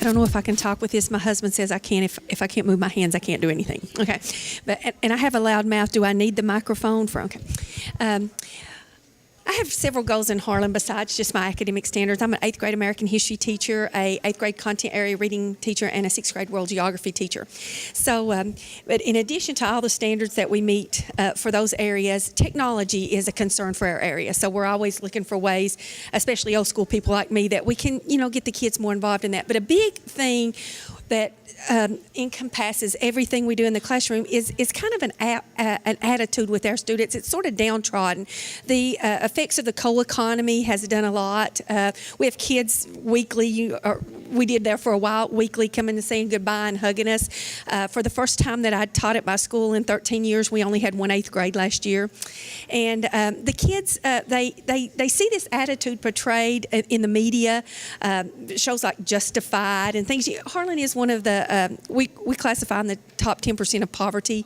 I don't know if I can talk with this. My husband says I can. If I can't move my hands, I can't do anything. Okay. And I have a loud mouth. Do I need the microphone for? Okay. I have several goals in Harlan besides just my academic standards. I'm an 8th grade American history teacher, a 8th grade content area reading teacher, and a 6th grade world geography teacher. So, but in addition to all the standards that we meet for those areas, technology is a concern for our area. So we're always looking for ways, especially old school people like me, that we can, get the kids more involved in that. But a big thing that encompasses everything we do in the classroom is kind of an attitude with our students. It's sort of downtrodden. The effects of the coal economy has done a lot. We have kids weekly, we did there for a while, weekly coming and saying goodbye and hugging us. For the first time that I taught at my school in 13 years, we only had one 8th grade last year. And the kids, they see this attitude portrayed in the media, shows like Justified and things. Harlan is one of the, we classify in the top 10% of poverty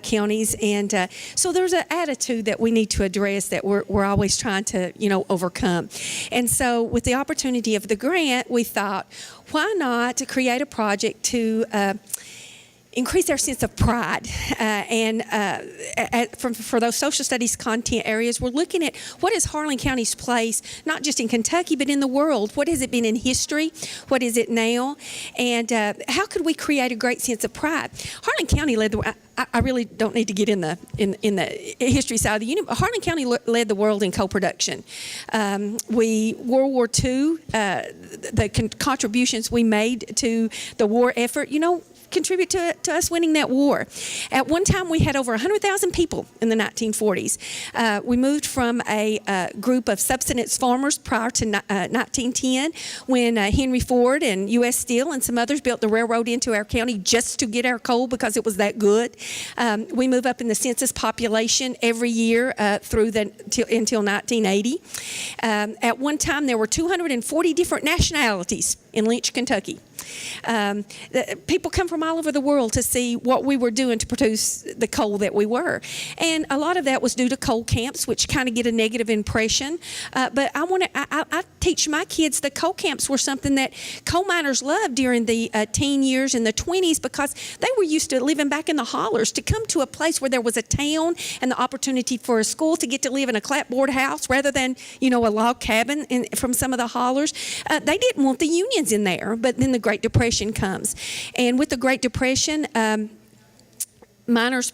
counties. And so there's an attitude that we need to address that we're always trying to, overcome. And so with the opportunity of the grant, we thought, why not to create a project to increase our sense of pride for those social studies content areas. We're looking at what is Harlan County's place, not just in Kentucky, but in the world. What has it been in history? What is it now? And how could we create a great sense of pride? Harlan County led the I really don't need to get in the history side of the union, but Harlan County led the world in co-production. World War II, the contributions we made to the war effort, contribute to us winning that war. At one time, we had over 100,000 people in the 1940s. We moved from a group of subsistence farmers prior to 1910 when Henry Ford and U.S. Steel and some others built the railroad into our county just to get our coal because it was that good. We move up in the census population every year until 1980. At one time, there were 240 different nationalities in Lynch, Kentucky. People come from all over the world to see what we were doing to produce the coal that we were. And a lot of that was due to coal camps, which kind of get a negative impression. But I teach my kids the coal camps were something that coal miners loved during the teen years and the 20s because they were used to living back in the hollers. To come to a place where there was a town and the opportunity for a school to get to live in a clapboard house rather than, a log cabin from some of the hollers, they didn't want the unions in there. But then the Great Depression comes. And with the Great Depression, miners'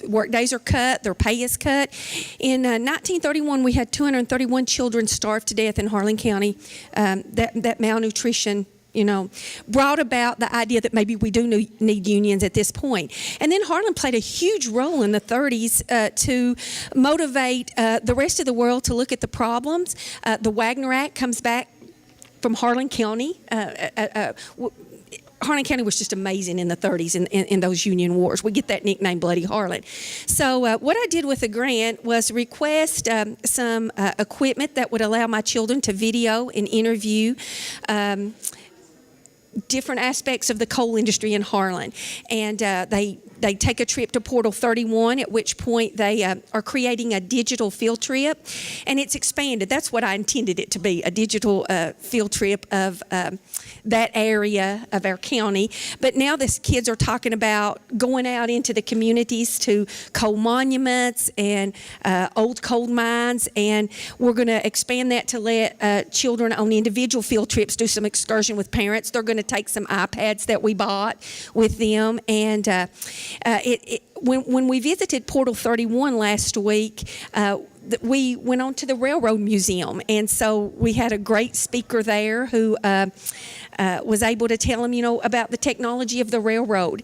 work days are cut, their pay is cut. In 1931, we had 231 children starved to death in Harlan County. That malnutrition, brought about the idea that maybe we do need unions at this point. And then Harlan played a huge role in the 30s to motivate the rest of the world to look at the problems. The Wagner Act comes back from Harlan County. Harlan County was just amazing in the 30s in those union wars. We get that nickname, Bloody Harlan. So what I did with the grant was request some equipment that would allow my children to video and interview different aspects of the coal industry in Harlan. And they take a trip to Portal 31, at which point they are creating a digital field trip. And it's expanded. That's what I intended it to be, a digital field trip of that area of our county. But now these kids are talking about going out into the communities to coal monuments and old coal mines. And we're going to expand that to let children on individual field trips do some excursion with parents. They're going to take some iPads that we bought with them. And when we visited Portal 31 last week, we went on to the Railroad Museum. And so we had a great speaker there who was able to tell them, about the technology of the railroad.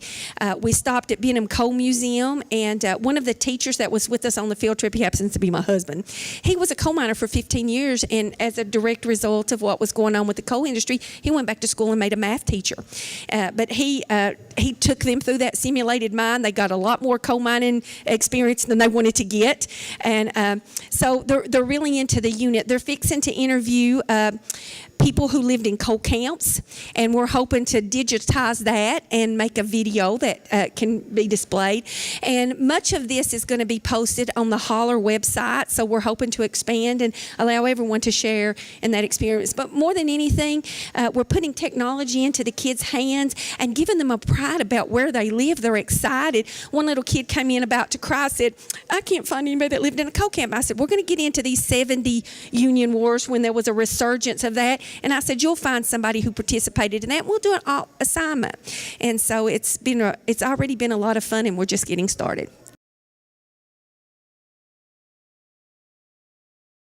We stopped at Benham Coal Museum, and one of the teachers that was with us on the field trip, he happens to be my husband. He was a coal miner for 15 years, and as a direct result of what was going on with the coal industry, he went back to school and made a math teacher. But he took them through that simulated mine. They got a lot more coal mining experience than they wanted to get, and so they're really into the unit. They're fixing to interview people who lived in coal camps, and we're hoping to digitize that and make a video that can be displayed. And much of this is going to be posted on the Holler website, so we're hoping to expand and allow everyone to share in that experience. But more than anything, we're putting technology into the kids' hands and giving them a pride about where they live. They're excited. One little kid came in about to cry, said, I can't find anybody that lived in a coal camp. I said, we're going to get into these 70 Union Wars when there was a resurgence of that. And I said, you'll find somebody who participated in that. We'll do an assignment. And so it's already been a lot of fun, and we're just getting started.